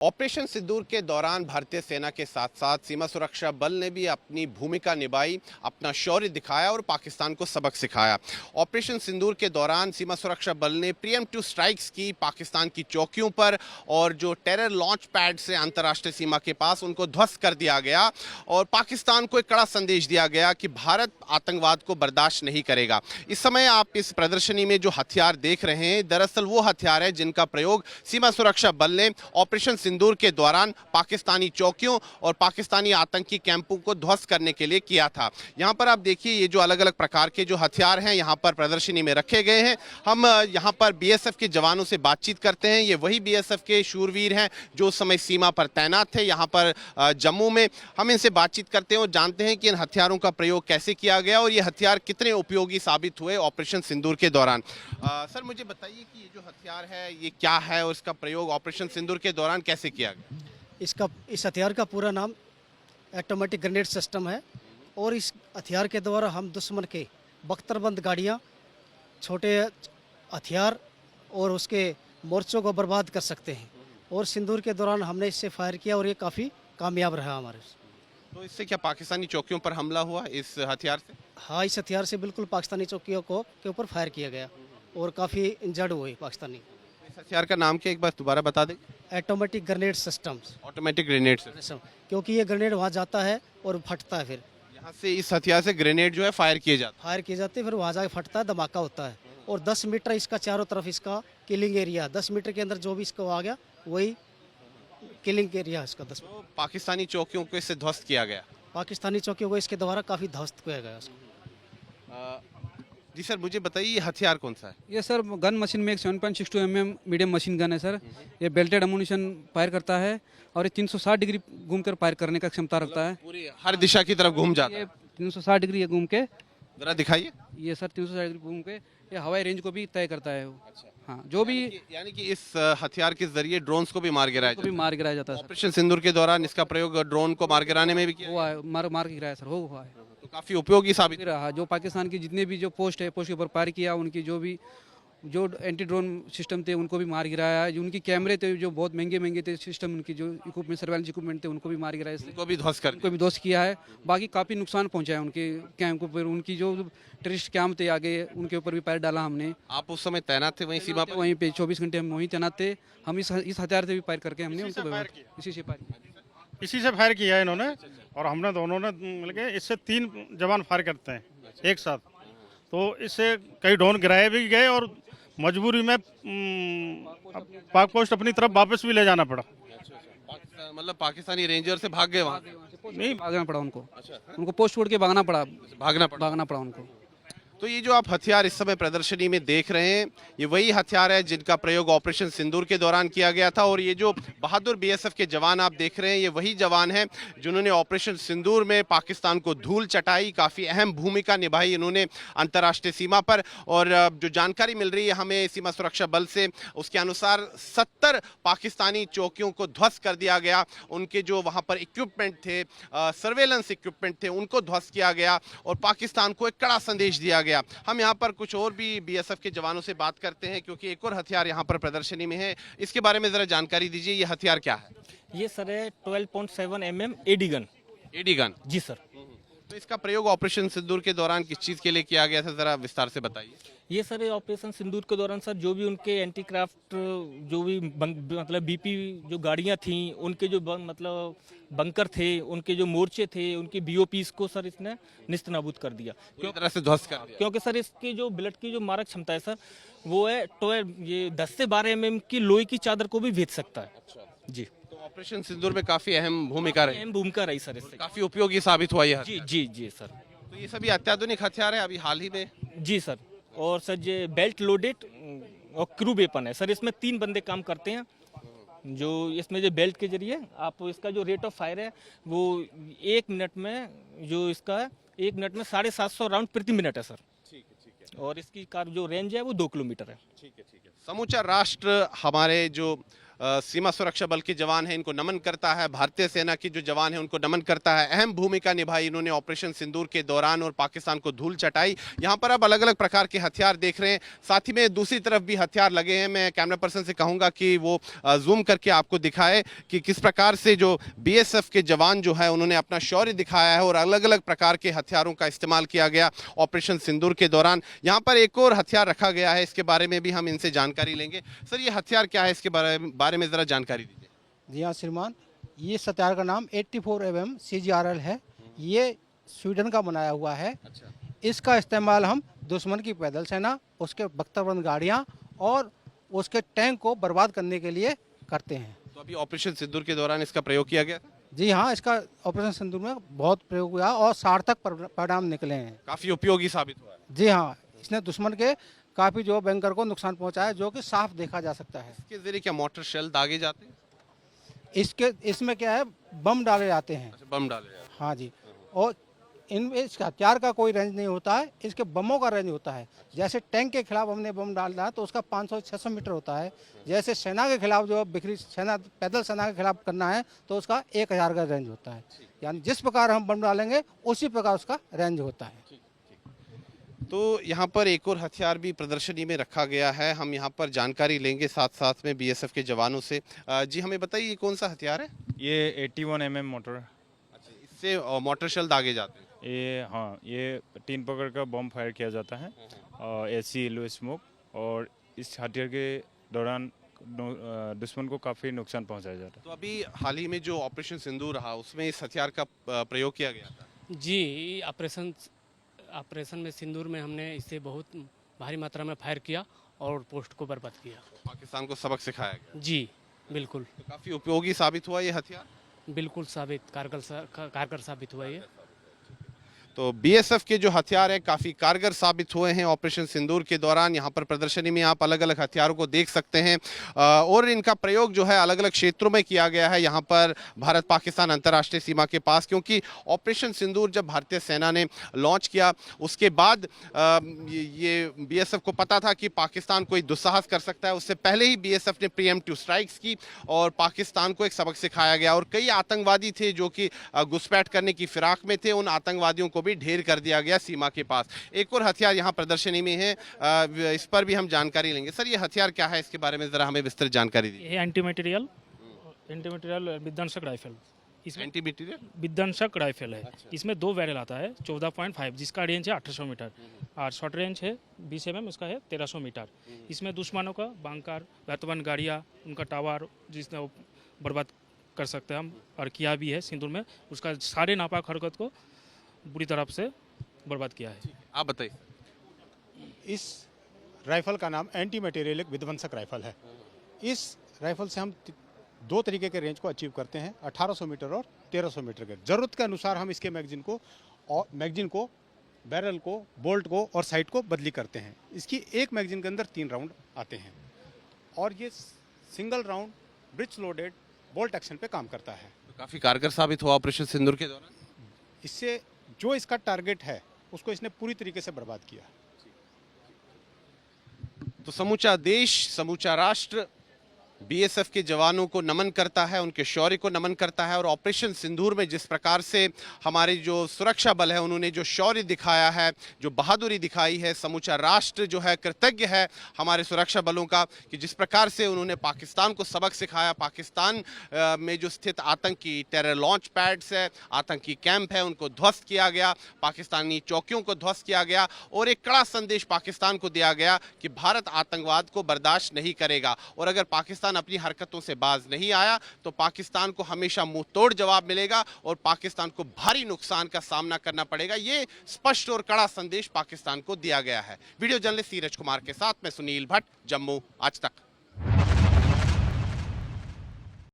Operation सिंदूर के दौरान भारतीय सेना के साथ साथ सीमा सुरक्षा बल ने भी अपनी भूमिका निभाई, अपना शौर्य दिखाया और पाकिस्तान को सबक सिखाया। ऑपरेशन सिंदूर के दौरान सीमा सुरक्षा बल ने प्रीएम्प्टिव स्ट्राइक्स की पाकिस्तान की चौकियों पर और जो टेरर लॉन्च पैड से अंतर्राष्ट्रीय सीमा के पास उनको ध्वस्त कर दिया गया और पाकिस्तान को एक कड़ा संदेश दिया गया कि भारत आतंकवाद को बर्दाश्त नहीं करेगा। इस समय आप इस प्रदर्शनी में जो हथियार देख रहे हैं, दरअसल वो हथियार है जिनका प्रयोग सीमा सुरक्षा बल ने ऑपरेशन सिंदूर के दौरान पाकिस्तानी चौकियों और पाकिस्तानी आतंकी कैंपों को ध्वस्त करने के लिए किया था। यहां पर आप देखिए, ये जो अलग अलग प्रकार के जो हथियार हैं यहां पर प्रदर्शनी में रखे गए हैं। हम यहां पर बीएसएफ के जवानों से बातचीत करते हैं। ये वही बीएसएफ के शूरवीर हैं जो उस समय सीमा पर तैनात थे यहां पर जम्मू में। हम इनसे बातचीत करते हैं और जानते हैं कि इन हथियारों का प्रयोग कैसे किया गया और ये हथियार कितने उपयोगी साबित हुए ऑपरेशन सिंदूर के दौरान। सर, मुझे बताइए कि ये जो हथियार है ये क्या है और इसका प्रयोग ऑपरेशन सिंदूर के दौरान कैसे किया गया? इस हथियार का पूरा नाम ऑटोमेटिक ग्रेनेड सिस्टम है और इस हथियार के द्वारा हम दुश्मन के बख्तरबंद गाड़ियाँ, छोटे हथियार और उसके मोर्चों को बर्बाद कर सकते हैं। और सिंदूर के दौरान हमने इससे फायर किया और ये काफ़ी कामयाब रहा हमारे। तो इससे क्या पाकिस्तानी चौकियों पर हमला हुआ इस हथियार से? हाँ, इस हथियार से बिल्कुल पाकिस्तानी चौकियों के ऊपर फायर किया गया और काफ़ी इंजर्ड हुए पाकिस्तानी। इस हथियार का नाम क्या, एक बार दोबारा बता दें? Automatic grenade systems. Automatic grenade system. क्योंकि ये ग्रेनेड वहाँ जाता है और फटता है, फिर यहाँ से इस हथियार से ग्रेनेड जो है फायर किए जाते हैं, फिर वहाँ जाके फटता है, धमाका होता है। और 10 मीटर इसका चारों तरफ इसका किलिंग एरिया, 10 मीटर के अंदर जो भी इसको आ गया वही किलिंग एरिया इसका। 10 तो पाकिस्तानी चौकियों को इससे ध्वस्त किया गया। पाकिस्तानी चौकियों को इसके द्वारा काफ़ी ध्वस्त किया गया इसको। जी सर, मुझे बताइए ये हथियार कौन सा है? ये सर गन मशीन में एक 7.62 mm मीडियम मशीन गन है सर। ये बेल्टेड अम्यूनिशन फायर करता है और ये 360 डिग्री घूमकर फायर करने का क्षमता रखता है। पूरी हर दिशा की तरफ घूम जाता है। ये 360 डिग्री ये घूम के, जरा दिखाइए। ये सर 360 डिग्री घूम के ये हवाई रेंज को भी तय करता है। हाँ, जो भी यानी कि इस हथियार के जरिए ड्रोन्स को भी मार गिराया को भी मार गिराया जाता है सर। ऑपरेशन सिंदूर के दौरान इसका प्रयोग ड्रोन को मार गिराने में भी किया हुआ है, मार के गिराया सर, हो हुआ है। तो काफी उपयोगी साबित रहा। जो पाकिस्तान की जितने भी जो पोस्ट है, पोस्ट के ऊपर फायर किया, उनकी जो एंटी ड्रोन सिस्टम थे उनको भी मार गिराया। जो उनकी कैमरे थे जो बहुत महंगे थे सिस्टम, उनकी जो इक्विपमेंट, सर्वेलेंस इक्विपमेंट थे उनको भी मार गिराया। उनको भी ध्वस्त किया है। बाकी काफ़ी नुकसान पहुंचा है उनके कैंप पर। उनकी जो टेररिस्ट कैंप थे आगे, उनके ऊपर भी फायर डाला हमने। आप उस समय तैनात थे वहीं सीमा पर? वहीं पे 24 घंटे हम वहीं तैनात थे। हम इस हथियार से भी फायर करके हमने उनको इसी से फायर किया है इन्होंने। और हमने दोनों ने मिलके इससे 3 जवान फायर करते हैं एक साथ। तो इससे कई ड्रोन गिराए भी गए और मजबूरी में पाक पोस्ट अपनी तरफ वापस भी ले जाना पड़ा। मतलब पाकिस्तानी रेंजर से भाग गए वहाँ? नहीं, भागना पड़ा उनको। उनको पोस्ट छोड़ के भागना पड़ा उनको। तो ये जो आप हथियार इस समय प्रदर्शनी में देख रहे हैं, ये वही हथियार है जिनका प्रयोग ऑपरेशन सिंदूर के दौरान किया गया था। और ये जो बहादुर बीएसएफ के जवान आप देख रहे हैं, ये वही जवान हैं जिन्होंने ऑपरेशन सिंदूर में पाकिस्तान को धूल चटाई, काफ़ी अहम भूमिका निभाई इन्होंने अंतर्राष्ट्रीय सीमा पर। और जो जानकारी मिल रही है हमें सीमा सुरक्षा बल से, उसके अनुसार 70 पाकिस्तानी चौकियों को ध्वस्त कर दिया गया। उनके जो वहाँ पर इक्विपमेंट थे, सर्वेलेंस इक्विपमेंट थे, उनको ध्वस्त किया गया और पाकिस्तान को एक कड़ा संदेश दिया गया। हम यहाँ पर कुछ और भी बीएसएफ के जवानों से बात करते हैं क्योंकि एक और हथियार यहाँ पर प्रदर्शनी में है। इसके बारे में जरा जानकारी दीजिए, ये हथियार क्या है? ये सर है 12.7 mm AD gun. AD gun? जी सर। तो इसका प्रयोग ऑपरेशन सिंदूर के दौरान किस चीज के लिए किया गया था, जरा विस्तार से बताइए। ये सर ऑपरेशन सिंदूर के दौरान सर जो भी उनके एंटी क्राफ्ट, जो भी मतलब बीपी जो गाड़ियां थी, उनके जो मतलब बंकर थे, उनके जो मोर्चे थे, उनके बीओपीस को सर इसने निस्तनाबूद कर दिया। क्यों तरह से ध्वस्त कर दिया? क्योंकि सर इसकी जो बुलेट की जो मारक क्षमता है सर, वो है ये 10 से 12 mm की लोहे की चादर को भी भेद सकता है। अच्छा जी। तो ऑपरेशन सिंदूर में काफी अहम भूमिका रही। अहम भूमिका रही सर इससे। काफी उपयोगी साबित हुआ ये। जी सर। तो ये सभी अत्याधुनिक हथियार है अभी हाल ही में? जी सर। और सर ये बेल्ट लोडेड और क्रू वेपन है सर। इसमें 3 बंदे काम करते हैं। जो इसमें जो बेल्ट के जरिए आप इसका जो रेट ऑफ फायर है वो 1 मिनट में, जो इसका 1 मिनट में 750 राउंड प्रति मिनट है सर। ठीक है। और इसकी जो रेंज है वो 2 किलोमीटर है। ठीक है। समूचा राष्ट्र हमारे जो सीमा सुरक्षा बल के जवान हैं इनको नमन करता है, भारतीय सेना के जो जवान हैं उनको नमन करता है। अहम भूमिका निभाई इन्होंने ऑपरेशन सिंदूर के दौरान और पाकिस्तान को धूल चटाई। यहाँ पर अब अलग अलग प्रकार के हथियार देख रहे हैं, साथ ही में दूसरी तरफ भी हथियार लगे हैं। मैं कैमरा पर्सन से कहूँगा कि वो जूम करके आपको दिखाए कि किस प्रकार से जो BSF के जवान जो है उन्होंने अपना शौर्य दिखाया है और अलग अलग प्रकार के हथियारों का इस्तेमाल किया गया ऑपरेशन सिंदूर के दौरान। यहाँ पर एक और हथियार रखा गया है, इसके बारे में भी हम इनसे जानकारी लेंगे। सर, ये हथियार क्या है, इसके बारे में जरा जानकारी दीजिए। जी हाँ श्रीमान, ये हथियार का नाम 84 mm CGRL है। ये स्वीडन का बनाया हुआ है। इसका इस्तेमाल हम दुश्मन की पैदल सेना, उसके बख्तरबंद गाड़ियाँ और उसके टैंक को बर्बाद करने के लिए करते हैं। तो अभी ऑपरेशन सिंदूर के दौरान इसका प्रयोग किया गया था? जी हाँ, इसका ऑपरेशन सिंदूर में बहुत प्रयोग हुआ और सार्थक परिणाम निकले हैं। काफी उपयोगी साबित हुआ है। जी हाँ, इसने दुश्मन के काफ़ी जो बैंकर को नुकसान पहुंचाया, जो कि साफ देखा जा सकता है। इसके जरिए क्या मोटर शेल दागे जाते हैं? इसमें क्या है, बम डाले जाते हैं। अच्छा, बम डाले जाते हैं। हाँ जी, और इस हथियार का कोई रेंज नहीं होता है, इसके बमों का रेंज होता है। जैसे टैंक के खिलाफ हमने बम डालना है तो उसका 500-600 मीटर होता है। जैसे सेना के खिलाफ जो बिखरी सेना, पैदल सेना के खिलाफ करना है तो उसका 1000 का रेंज होता है। यानी जिस प्रकार हम बम डालेंगे उसी प्रकार उसका रेंज होता है। तो यहाँ पर एक और हथियार भी प्रदर्शनी में रखा गया है, हम यहाँ पर जानकारी लेंगे साथ साथ में BSF के जवानों से। जी, हमें बताइए ये कौन सा हथियार है? ये 81 mm मोटर। अच्छा, इससे मोटर शेल दागे जाते हैं? ये हाँ, ये 3 पकड़ का बम फायर किया जाता है और AC लो स्मोक, और इस हथियार के दौरान दुश्मन को काफ़ी नुकसान पहुंचाया जाता है। तो अभी हाल ही में जो ऑपरेशन सिंदूर रहा उसमें इस हथियार का प्रयोग किया गया था? जी, ऑपरेशन में सिंदूर में हमने इससे बहुत भारी मात्रा में फायर किया और पोस्ट को बर्बाद किया। पाकिस्तान को सबक सिखाया गया। जी बिल्कुल। तो काफ़ी उपयोगी साबित हुआ ये हथियार? बिल्कुल कारगर साबित हुआ ये। तो BSF के जो हथियार है काफ़ी कारगर साबित हुए हैं ऑपरेशन सिंदूर के दौरान। यहाँ पर प्रदर्शनी में आप अलग अलग हथियारों को देख सकते हैं और इनका प्रयोग जो है अलग अलग क्षेत्रों में किया गया है। यहाँ पर भारत पाकिस्तान अंतर्राष्ट्रीय सीमा के पास, क्योंकि ऑपरेशन सिंदूर जब भारतीय सेना ने लॉन्च किया उसके बाद ये BSF को पता था कि पाकिस्तान कोई दुस्साहस कर सकता है। उससे पहले ही BSF ने प्रीएम्प्टिव स्ट्राइक्स की और पाकिस्तान को एक सबक सिखाया गया। और कई आतंकवादी थे जो कि घुसपैठ करने की फिराक में थे, उन आतंकवादियों को भी ढेर कर दिया गया सीमा के पास। एक और हथियार यहाँ प्रदर्शनी में है, इस पर भी हम जानकारी लेंगे। सर, ये हथियार क्या है, इसके बारे में जरा हमें विस्तृत जानकारी दीजिए। ये एंटी मटेरियल विध्वंसक राइफल, इसमें एंटी मटेरियल विध्वंसक राइफल है। इसमें 2 बैरल आता है, 14.5 जिसका रेंज है 800 मीटर और शॉर्ट रेंज है 20 mm, उसका है 1300 मीटर। इसमें दुश्मनों का बंकर, वर्तमान गाड़ियाँ, उनका टावर जिसने बर्बाद कर सकते हैं हम, और किया भी है सिंदूर में। उसका सारे नापाक हरकत को बुरी तरफ से बर्बाद किया है। आप बताइए। इस राइफल का नाम एंटी मटेरियल विध्वंसक राइफल है। इस राइफल से हम 2 तरीके के रेंज को अचीव करते हैं, 1800 मीटर और 1300 मीटर के। ज़रूरत के अनुसार हम इसके मैगजीन को, बैरल को, बोल्ट को और साइट को बदली करते हैं। इसकी एक मैगजीन के अंदर 3 राउंड आते हैं और ये single round bridge loaded bolt action पे काम करता है। तो काफ़ी कारगर साबित हुआ ऑपरेशन सिंदूर के दौरान। इससे जो इसका टारगेट है उसको इसने पूरी तरीके से बर्बाद किया। तो समूचा देश, समूचा राष्ट्र BSF के जवानों को नमन करता है, उनके शौर्य को नमन करता है। और ऑपरेशन सिंदूर में जिस प्रकार से हमारे जो सुरक्षा बल है उन्होंने जो शौर्य दिखाया है, जो बहादुरी दिखाई है, समूचा राष्ट्र जो है कृतज्ञ है हमारे सुरक्षा बलों का कि जिस प्रकार से उन्होंने पाकिस्तान को सबक सिखाया। पाकिस्तान में जो स्थित आतंकी टेरर लॉन्च पैड्स है, आतंकी कैंप है, उनको ध्वस्त किया गया, पाकिस्तानी चौकियों को ध्वस्त किया गया और एक कड़ा संदेश पाकिस्तान को दिया गया कि भारत आतंकवाद को बर्दाश्त नहीं करेगा। और अगर पाकिस्तान अपनी हरकतों से बाज नहीं आया तो पाकिस्तान को हमेशा मुंह तोड़ जवाब मिलेगा और पाकिस्तान को भारी नुकसान का सामना करना पड़ेगा। ये स्पष्ट और कड़ा संदेश पाकिस्तान को दिया गया है। वीडियो जर्नलिस्ट सीरज कुमार के साथ मैं सुनील भट्ट, जम्मू आज तक।